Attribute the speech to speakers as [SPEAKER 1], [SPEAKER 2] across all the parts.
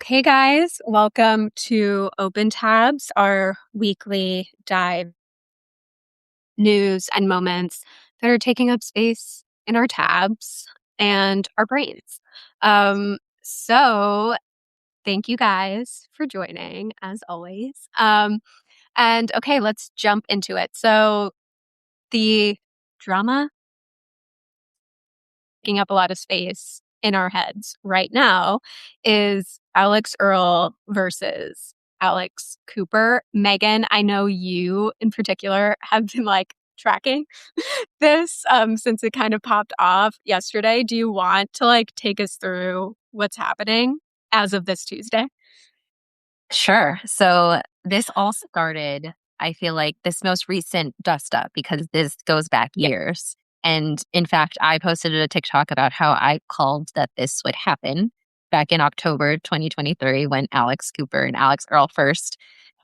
[SPEAKER 1] Okay, guys, welcome to Open Tabs, our weekly dive news and moments that are taking up space in our tabs and our brains. So thank you guys for joining, as always. And okay, let's jump into it. So the drama taking up a lot of space in our heads right now is Alex Earl versus Alex Cooper. Megan, I know you in particular have been tracking this since it kind of popped off yesterday. Do you want to take us through what's happening as of this Tuesday?
[SPEAKER 2] Sure. So this all started, I feel like, this most recent dust up because this goes back years. And in fact, I posted a TikTok about how I called that this would happen back in October 2023 when Alex Cooper and Alex Earl first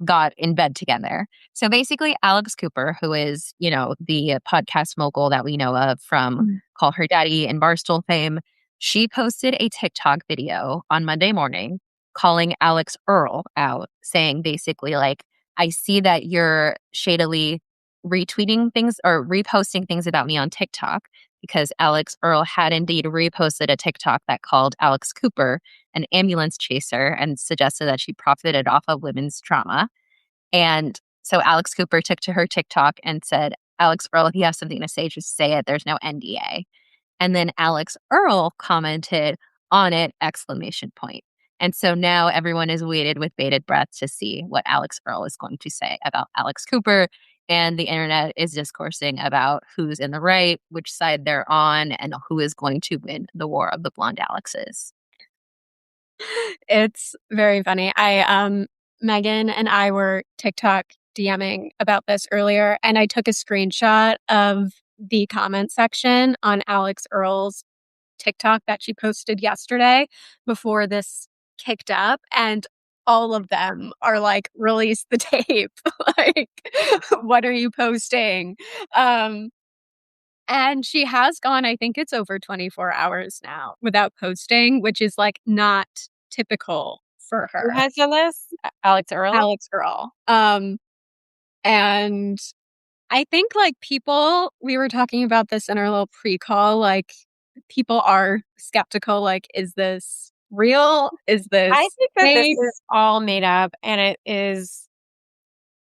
[SPEAKER 2] got in bed together. So basically, Alex Cooper, who is, the podcast mogul that we know of from Call Her Daddy and Barstool fame, she posted a TikTok video on Monday morning calling Alex Earl out, saying basically, I see that you're shadily retweeting things or reposting things about me on TikTok, because Alex Earl had indeed reposted a TikTok that called Alex Cooper an ambulance chaser and suggested that she profited off of women's trauma. And so Alex Cooper took to her TikTok and said, Alex Earl, if you have something to say, just say it. There's no NDA. And then Alex Earl commented on it, exclamation point. And so now everyone is waited with bated breath to see what Alex Earl is going to say about Alex Cooper. And the internet is discoursing about who's in the right, which side they're on, and who is going to win the war of the blonde Alexes.
[SPEAKER 1] It's very funny. Megan and I were TikTok DMing about this earlier, and I took a screenshot of the comment section on Alex Earl's TikTok that she posted yesterday before this kicked up, and all of them are like, release the tape. What are you posting? And she has gone, I think it's over 24 hours now without posting, which is not typical for her.
[SPEAKER 3] Who has done this? Alex Earl?
[SPEAKER 1] Alex Earl. And I think people, we were talking about this in our little pre-call, people are skeptical, is this real? Is this
[SPEAKER 3] I think that
[SPEAKER 1] fake?
[SPEAKER 3] this is all made up, and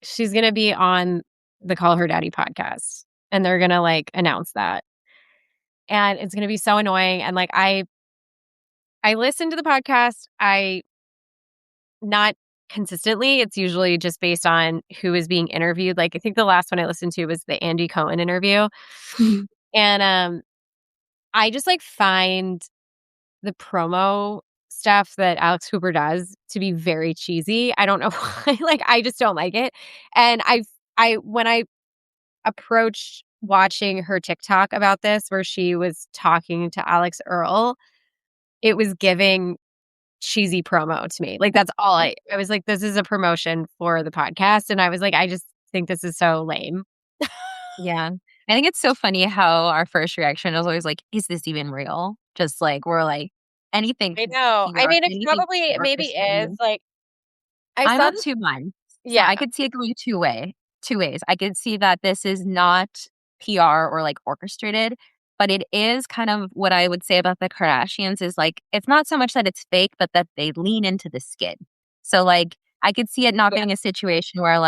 [SPEAKER 3] she's going to be on the Call Her Daddy podcast, and they're going to announce that. And it's going to be so annoying. And I listen to the podcast. Not consistently. It's usually just based on who is being interviewed. I think the last one I listened to was the Andy Cohen interview.
[SPEAKER 1] Mhm.
[SPEAKER 3] And I just find the promo stuff that Alex Cooper does to be very cheesy. I don't know why. I just don't like it. And when I approached watching her TikTok about this, where she was talking to Alex Earl, it was giving cheesy promo to me. That's all I was like, this is a promotion for the podcast. And I was like, I just think this is so lame.
[SPEAKER 2] Yeah. I think it's so funny how our first reaction is always is this even real? Just we're anything.
[SPEAKER 3] I know. I mean, it's probably, maybe is
[SPEAKER 2] I'm of two minds.
[SPEAKER 3] Yeah.
[SPEAKER 2] So I could see it going two ways. I could see that this is not PR or orchestrated, but it is kind of what I would say about the Kardashians is it's not so much that it's fake, but that they lean into the skit. So I could see it not being a situation where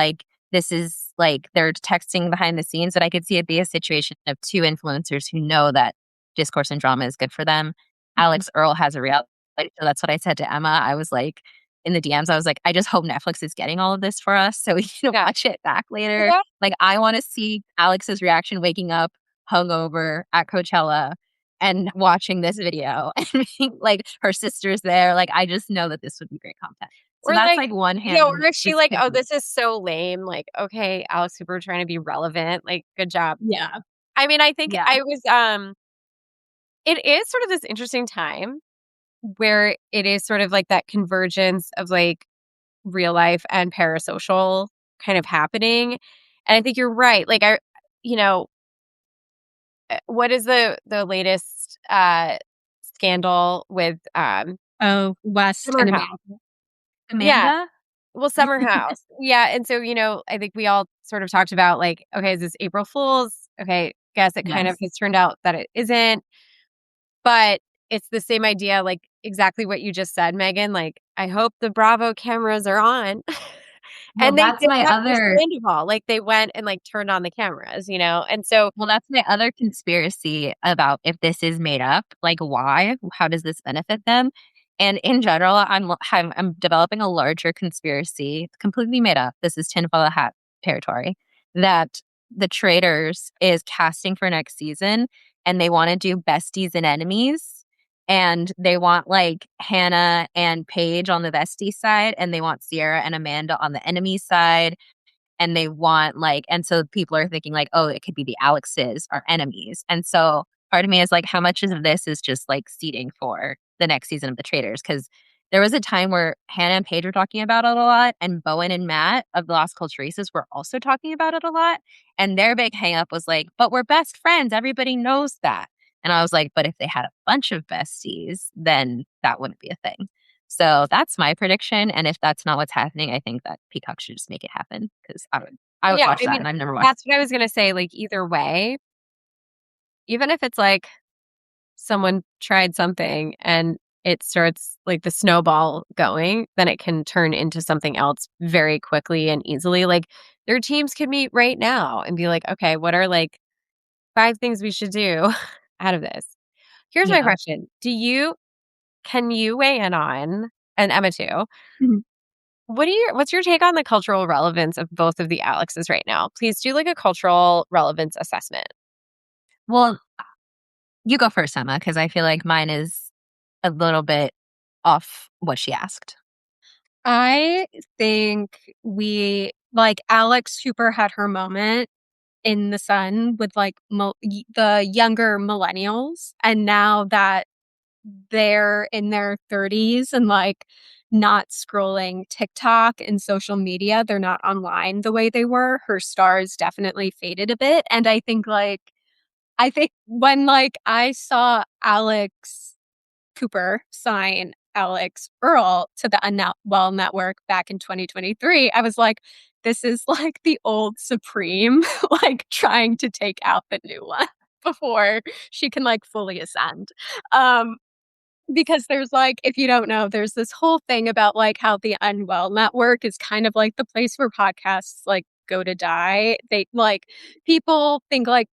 [SPEAKER 2] this is they're texting behind the scenes, but I could see it be a situation of two influencers who know that discourse and drama is good for them. Alex Earl has a reality. So that's what I said to Emma. I was in the DMs, I was I just hope Netflix is getting all of this for us so we can watch it back later.
[SPEAKER 3] Yeah.
[SPEAKER 2] I want to see Alex's reaction waking up hungover at Coachella and watching this video and being her sister's there. I just know that this would be great content. So
[SPEAKER 3] or
[SPEAKER 2] that's one hand.
[SPEAKER 3] Yeah, or if she oh, this is so lame. Okay, Alex Cooper trying to be relevant. Good job.
[SPEAKER 1] Yeah.
[SPEAKER 3] I mean, I think I was it is sort of this interesting time where it is sort of that convergence of real life and parasocial kind of happening. And I think you're right. What is the latest scandal with
[SPEAKER 1] West
[SPEAKER 3] Summer
[SPEAKER 1] and
[SPEAKER 3] House? Yeah.
[SPEAKER 2] Amanda?
[SPEAKER 3] Well, Summer House. Yeah. And so, I think we all sort of talked about like, okay, is this April Fool's? Okay. Guess it kind of
[SPEAKER 2] Yes.
[SPEAKER 3] has turned out that it isn't. But it's the same idea, like exactly what you just said, Megan. Like, I hope the Bravo cameras are on.
[SPEAKER 2] Well,
[SPEAKER 3] And they
[SPEAKER 2] that's
[SPEAKER 3] did
[SPEAKER 2] my
[SPEAKER 3] that for
[SPEAKER 2] other
[SPEAKER 3] Sandoval. Like they went and like turned on the cameras, And so
[SPEAKER 2] Well, that's my other conspiracy about if this is made up. Like, why? How does this benefit them? And in general, I'm developing a larger conspiracy, completely made up. This is tinfoil hat territory. That the Traders is casting for next season, and they want to do besties and enemies, and they want like Hannah and Paige on the bestie side, and they want Sierra and Amanda on the enemy side, and they want like, and so people are thinking like, oh, it could be the Alexes, our enemies. And so part of me is like, how much of this is just like seeding for the next season of the Traders? Because there was a time where Hannah and Paige were talking about it a lot, and Bowen and Matt of the Las Culturistas were also talking about it a lot. And their big hang up was like, but we're best friends. Everybody knows that. And I was like, but if they had a bunch of besties, then that wouldn't be a thing. So that's my prediction. And if that's not what's happening, I think that Peacock should just make it happen, because I would
[SPEAKER 3] yeah,
[SPEAKER 2] watch
[SPEAKER 3] I
[SPEAKER 2] that,
[SPEAKER 3] mean,
[SPEAKER 2] and I've never watched.
[SPEAKER 3] that's what I was gonna say. Like either way, even if it's like someone tried something and it starts like the snowball going, then it can turn into something else very quickly and easily. Like their teams could meet right now and be like, okay, what are like 5 things we should do out of this? Here's my
[SPEAKER 2] Yeah.
[SPEAKER 3] question. Can you weigh in on, and Emma too,
[SPEAKER 1] Mhm.
[SPEAKER 3] what's your take on the cultural relevance of both of the Alexes right now? Please do like a cultural relevance assessment.
[SPEAKER 2] Well, you go first, Emma, because I feel like mine is a little bit off what she asked.
[SPEAKER 1] I think like Alex Hooper had her moment in the sun with like the younger millennials. And now that they're in their 30s and like not scrolling TikTok and social media, they're not online the way they were. Her stars definitely faded a bit. And I think when like I saw Alex Cooper sign Alex Earl to the Unwell Network back in 2023, I was like, this is like the old Supreme, like trying to take out the new one before she can like fully ascend. Um, because there's like, if you don't know, there's this whole thing about like how the Unwell Network is kind of like the place where podcasts like go to die. They like people think like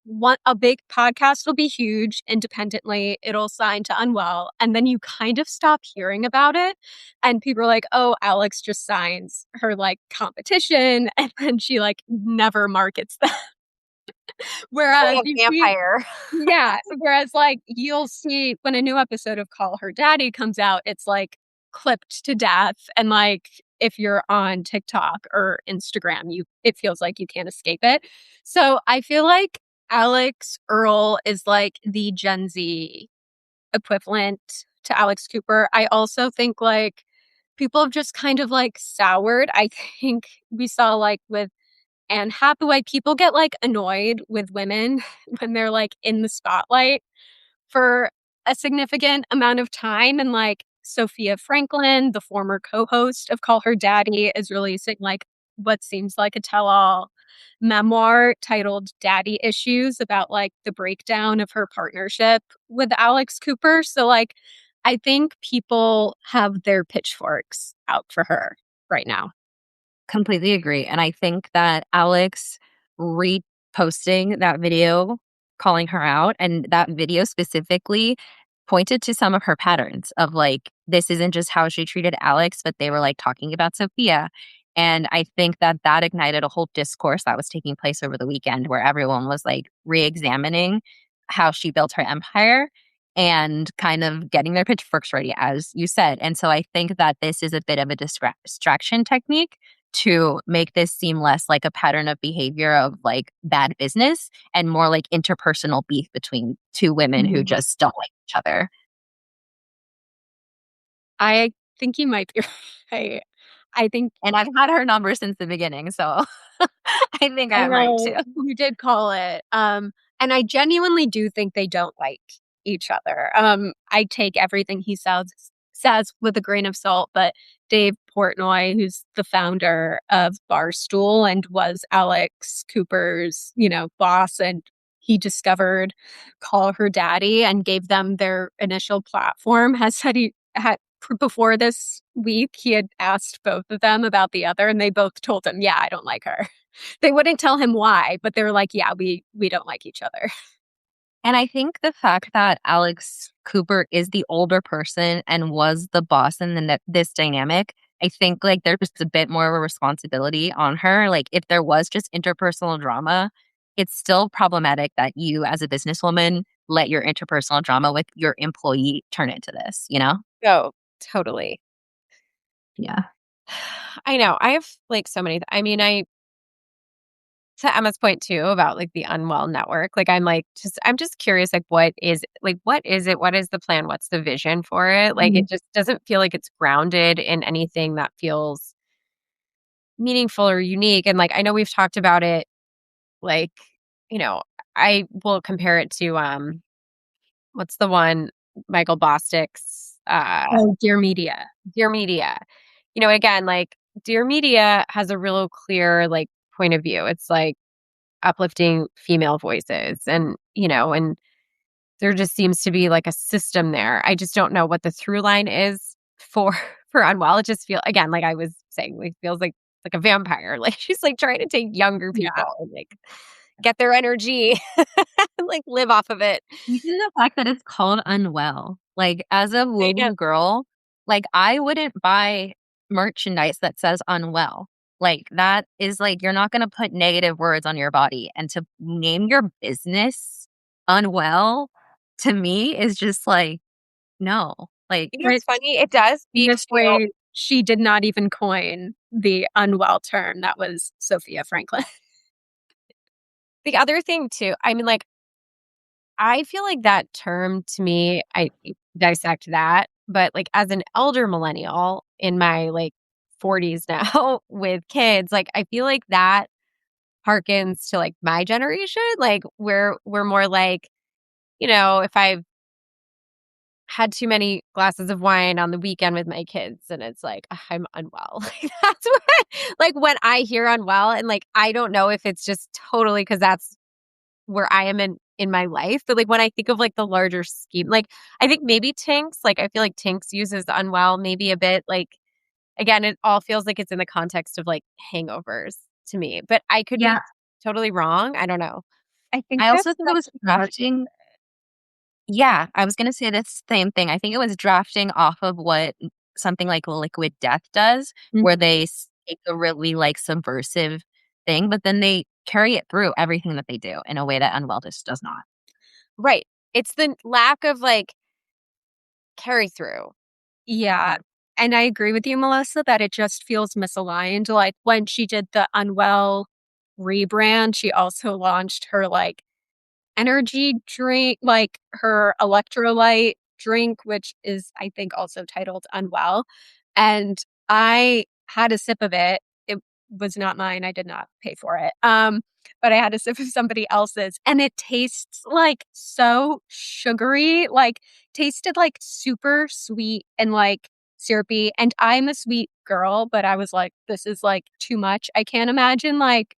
[SPEAKER 1] a big podcast will be huge independently, it'll sign to Unwell, and then you kind of stop hearing about it. And people are like, oh, Alex just signs her like competition, and then she like never markets them. Whereas
[SPEAKER 3] Like a
[SPEAKER 1] you see
[SPEAKER 3] vampire.
[SPEAKER 1] yeah. Whereas, like, you'll see when a new episode of Call Her Daddy comes out, it's like clipped to death. And like, if you're on TikTok or Instagram, it feels like you can't escape it. So I feel like Alex Earl is like the Gen Z equivalent to Alex Cooper. I also think like people have just kind of like soured. I think we saw like with Anne Hathaway, people get like annoyed with women when they're like in the spotlight for a significant amount of time. And like Sophia Franklin, the former co-host of Call Her Daddy, is releasing like what seems like a tell-all memoir titled Daddy Issues about like the breakdown of her partnership with Alex Cooper. So like I think people have their pitchforks out for her right now.
[SPEAKER 2] Completely agree. And I think that Alex reposting that video, calling her out, and that video specifically pointed to some of her patterns of like, this isn't just how she treated Alex, but they were like talking about Sophia. And I think that that ignited a whole discourse that was taking place over the weekend where everyone was like re examining how she built her empire and kind of getting their pitchforks ready, as you said. And so I think that this is a bit of a distraction technique to make this seem less like a pattern of behavior of like bad business and more like interpersonal beef between two women who just don't like each other.
[SPEAKER 1] I think you might be right. I think
[SPEAKER 2] And I've had her number since the beginning, so I think
[SPEAKER 1] I
[SPEAKER 2] I'm right
[SPEAKER 1] know
[SPEAKER 2] too.
[SPEAKER 1] you did call it. And I genuinely do think they don't like each other. I take everything he says with a grain of salt, but Dave Portnoy, who's the founder of Barstool and was Alex Cooper's, boss, and he discovered Call Her Daddy and gave them their initial platform, has said he had before this week, he had asked both of them about the other, and they both told him, yeah, I don't like her. They wouldn't tell him why, but they were like, yeah, we don't like each other.
[SPEAKER 2] And I think the fact that Alex Cooper is the older person and was the boss in this dynamic, I think like there's just a bit more of a responsibility on her. Like if there was just interpersonal drama, it's still problematic that you as a businesswoman let your interpersonal drama with your employee turn into this, you know?
[SPEAKER 3] Oh, totally.
[SPEAKER 2] Yeah.
[SPEAKER 3] I know. I have like so many. I mean, to Emma's point too about like the Unwell network, like I'm just curious, like what is it? What is the plan? What's the vision for it? Like it just doesn't feel like it's grounded in anything that feels meaningful or unique. And like I know we've talked about it, like, I will compare it to what's the one Michael Bostic's
[SPEAKER 1] Dear Media.
[SPEAKER 3] Dear Media. Again, like Dear Media has a real clear like point of view. It's like uplifting female voices and there just seems to be like a system there. I just don't know what the through line is for for Unwell. It just feels again, like I was saying, like feels like a vampire. Like she's like trying to take younger people and like get their energy and like live off of it.
[SPEAKER 2] Even the fact that it's called Unwell, like as a woman girl, like I wouldn't buy merchandise that says unwell. Like that is like, you're not going to put negative words on your body. And to name your business Unwell to me is just like, no. Like,
[SPEAKER 3] It's funny. It does speak
[SPEAKER 1] this way, she did not even coin the unwell term. That was Sophia Franklin.
[SPEAKER 3] The other thing too, I mean, like, I feel like that term to me, I dissect that, but like as an elder millennial in my like 40s now with kids, like I feel like that harkens to like my generation. Like we're more like, if I've had too many glasses of wine on the weekend with my kids and it's like I'm unwell. Like that's what like when I hear unwell and like I don't know if it's just totally because that's where I am in my life. But like when I think of like the larger scheme, like I think maybe Tinks, like I feel like Tinks uses unwell maybe a bit. Like again, it all feels like it's in the context of like hangovers to me. But I could be totally wrong. I don't know.
[SPEAKER 2] I also think it was drafting. Yeah, I was gonna say the same thing. I think it was drafting off of what something like Liquid Death does, where they take a really like subversive thing, but then they carry it through everything that they do in a way that Unwell just does not.
[SPEAKER 3] Right. It's the lack of like carry through.
[SPEAKER 1] Yeah. And I agree with you, Melissa, that it just feels misaligned. Like when she did the Unwell rebrand, she also launched her like energy drink, like her electrolyte drink, which is, I think, also titled Unwell. And I had a sip of it. It was not mine. I did not pay for it. But I had a sip of somebody else's and it tastes like so sugary, like tasted like super sweet and like syrupy. And I'm a sweet girl, but I was like, this is like too much. I can't imagine like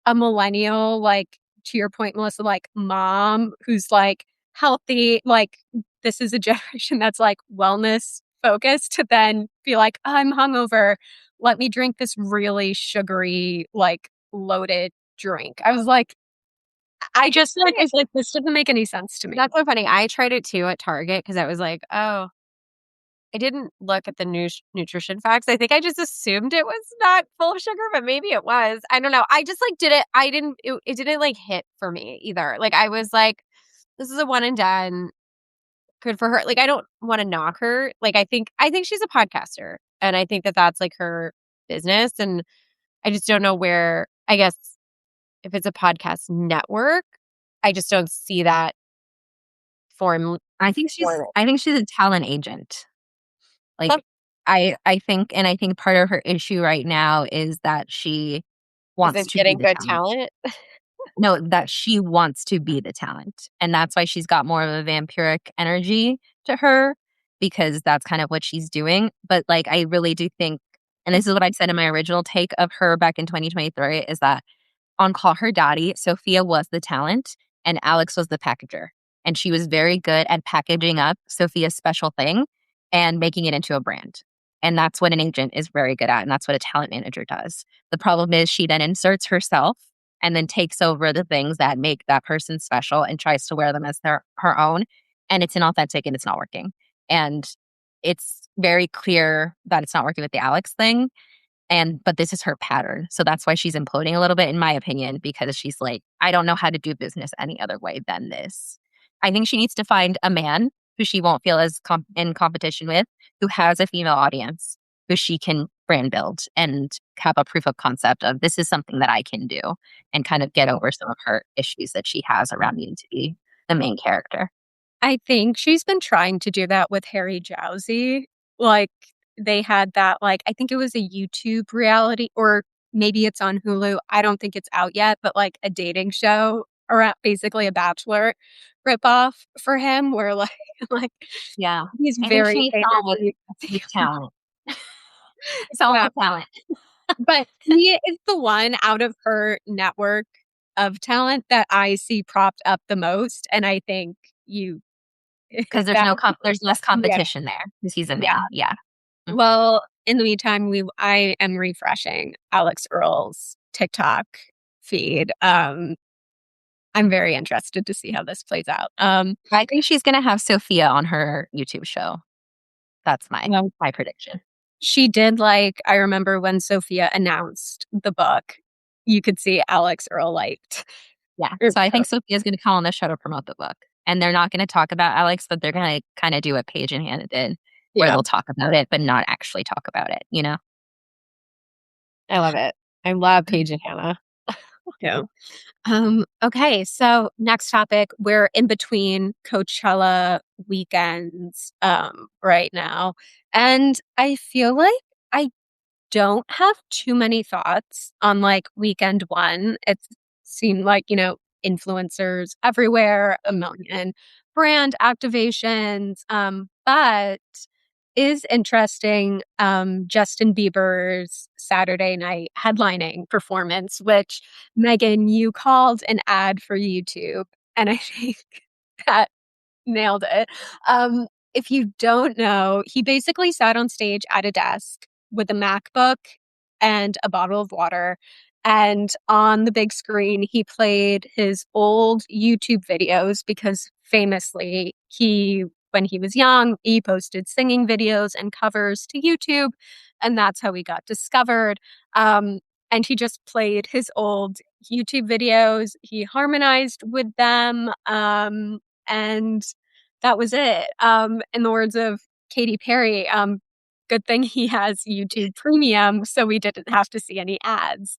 [SPEAKER 1] a millennial, like to your point, Melissa, like mom who's like healthy, like this is a generation that's like wellness focused to then be like, I'm hungover. Let me drink this really sugary, like loaded drink. I was like, I just like, it's like, this didn't make any sense to me.
[SPEAKER 3] That's so funny. I tried it too at Target because I was like, oh, I didn't look at the nutrition facts. I think I just assumed it was not full of sugar, but maybe it was. I don't know. I just like did it. It didn't like hit for me either. Like I was like, this is a one and done. Good for her. Like I don't want to knock her. Like I think she's a podcaster and I think that that's like her business. And I just don't know where, I guess if it's a podcast network, I just don't see that form.
[SPEAKER 2] I think she's a talent agent. Like I think part of her issue right now is that she wants to
[SPEAKER 3] getting
[SPEAKER 2] be the
[SPEAKER 3] good talent.
[SPEAKER 2] No, that she wants to be the talent. And that's why she's got more of a vampiric energy to her. because that's kind of what she's doing. But like, I really do think, and this is what I said in my original take of her back in 2023, is that on Call Her Daddy, Sophia was the talent and Alex was the packager. And she was very good at packaging up Sophia's special thing and making it into a brand. And that's what an agent is very good at. And that's what a talent manager does. The problem is she then inserts herself and then takes over the things that make that person special and tries to wear them as her own. And it's inauthentic and it's not working. And it's very clear that it's not working with the Alex thing. But this is her pattern. So that's why she's imploding a little bit, in my opinion, because she's like, I don't know how to do business any other way than this. I think she needs to find a man who she won't feel as in competition with, who has a female audience, who she can brand build and have a proof of concept of this is something that I can do, and kind of get over some of her issues that she has around needing to be the main character.
[SPEAKER 1] I think she's been trying to do that with Harry Jowsey. Like, they had that, like, I think it was a YouTube reality, or maybe it's on Hulu. I don't think it's out yet, but like a dating show, or basically a Bachelor ripoff for him, where like
[SPEAKER 2] Yeah.
[SPEAKER 1] he's
[SPEAKER 2] I think she
[SPEAKER 1] very
[SPEAKER 2] needs someone with talent. Someone
[SPEAKER 1] yeah.
[SPEAKER 2] with talent.
[SPEAKER 1] But he is the one out of her network of talent that I see propped up the most, and I think
[SPEAKER 2] Because there's there's less competition there because he's a man. Yeah.
[SPEAKER 1] Well, in the meantime, I am refreshing Alex Earl's TikTok feed. I'm very interested to see how this plays out.
[SPEAKER 2] I think she's going to have Sophia on her YouTube show. That's my prediction.
[SPEAKER 1] She did, like, I remember when Sophia announced the book, you could see Alex Earl liked.
[SPEAKER 2] Yeah. So I think Sophia's going to come on the show to promote the book. And they're not going to talk about Alex, but they're going to kind of do what Paige and Hannah did, where they'll talk about it, but not actually talk about it, you know?
[SPEAKER 3] I love it. I love Paige and Hannah.
[SPEAKER 1] Yeah. Okay, so next topic. We're in between Coachella weekends right now. And I feel like I don't have too many thoughts on like weekend one. It seemed like, influencers everywhere, a million brand activations. But is interesting, Justin Bieber's Saturday night headlining performance, which, Megan, you called an ad for YouTube, and I think that nailed it. If you don't know, he basically sat on stage at a desk with a MacBook and a bottle of water, and on the big screen, he played his old YouTube videos because famously, when he was young, he posted singing videos and covers to YouTube, and that's how he got discovered. And he just played his old YouTube videos. He harmonized with them, and that was it. In the words of Katy Perry, good thing he has YouTube Premium, so we didn't have to see any ads.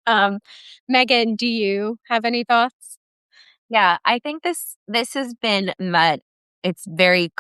[SPEAKER 1] Megan, do you have any thoughts?
[SPEAKER 2] Yeah, I think this has been met. It's very